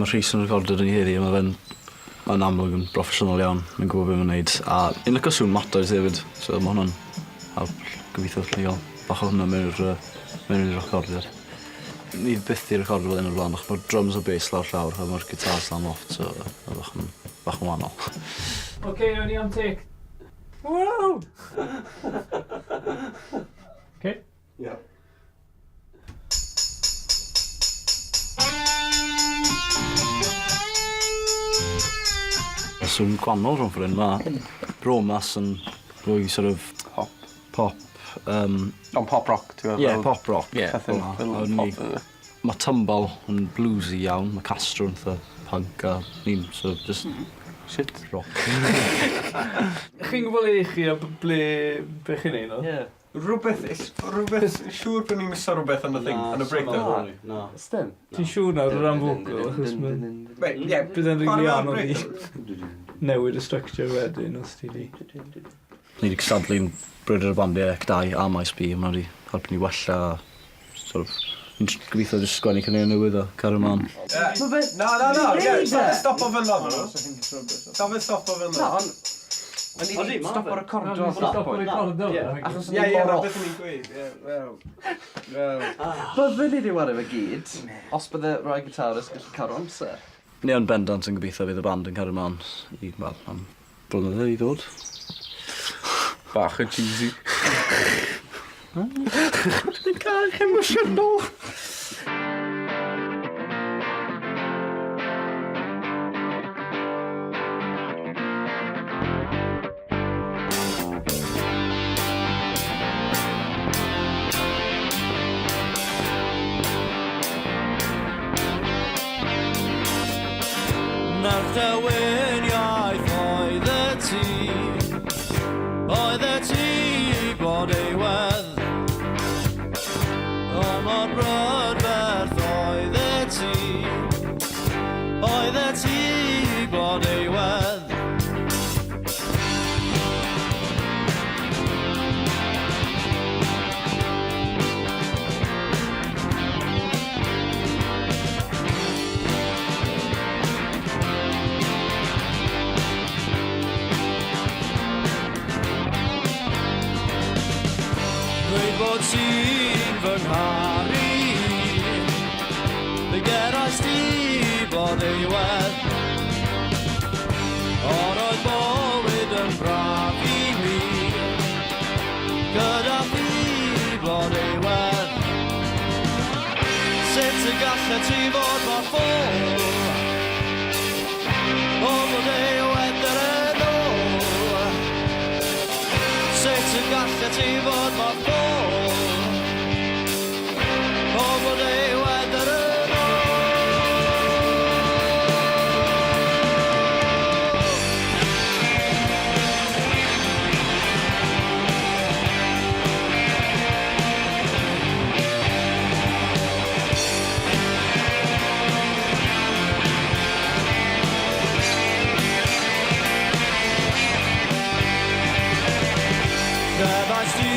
Mae rhys yn recorded yn ei heddi, mae'n amlwg yn broffesiynol iawn, mae'n gwybod beth mae'n neud. A un lygo sŵn matters hefyd, so mae hwnna'n gobeithio ni gael bach o hwnna mewn i'r recordiad. Ni byth i recordio fel un o'r blaen, mae'r drums o bass lawr llawr, a mae'r gitars lan loft, so bach yn wahanol. OK, o'n i am take. Wow! OK? Yeah. Sŵn gwahanol rhwng ffrind, mae Bromas yn rhoi sort of pop. On pop rock, ti'n Ie, pop rock. Mae Tumbal yn bluesy iawn, mae Castro yn punk a ni'n sort of just shit rock. Chi'n gwybod le i chi a be chi'n neud o? Ie. Rhywbeth, siŵr bod ni'n miso rhywbeth yn y thing, yn y breakdown. Na. Sten? Ti'n siŵr nawr o ran vocal, achos bydd e'n rili anodd i newid y structure wedyn os ti di. Ni wedi cystadlu'n brwydr y bandiau Ec2 a Maes B, mae wedi helpu ni wella, sort of, ni'n gobeithio jyst sgwennu cynnig newydd o Caraman. No, stop o fynd o'n stop o fynd o'n. Stop o'r recordo. Stop o'r recordo. Ie, na beth ni'n gweud. Byddwn ni wedi wario fe gyd, os bydde rai gitarist gallu cael amser. Ni yn bendant yn gobeithio fydd y band yn Caraman am blynyddoedd i ddod. Bach yn cheesy. Dwi'n cael emosiynol. Nawr dywiniaeth oedd y tŷ i blodeuwedd. O mor brydferth oedd y tŷ i blodeuwedd. Dweud bod ti'n fy ngharu, fe gerais ti blodeuwedd. Ond oedd bywyd yn braf i mi, gyda fi blodeuwedd. Sut y gallet ti fod mor ffôl, o blodeuwedd yr enw. Sut y gallet ti fod mor ffôl, o blodeuwedd yr enw. Cefais ti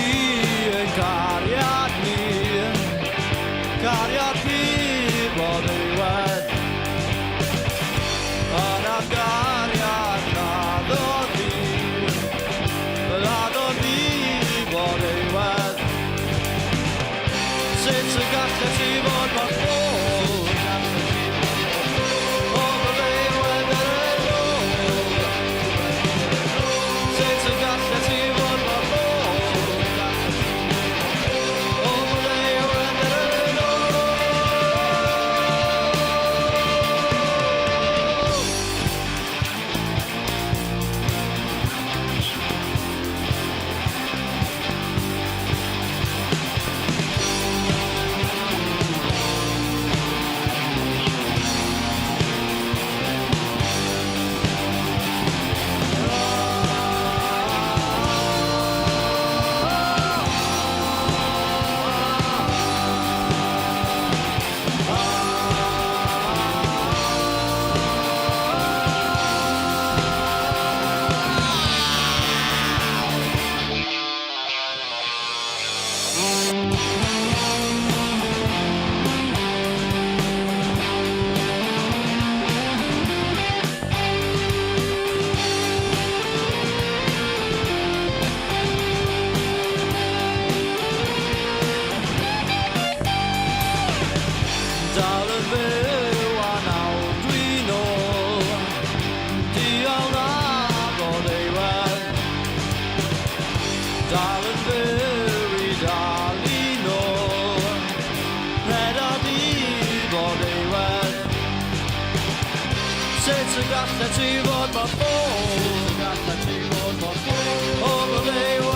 gallet i fod mor fod. Overlever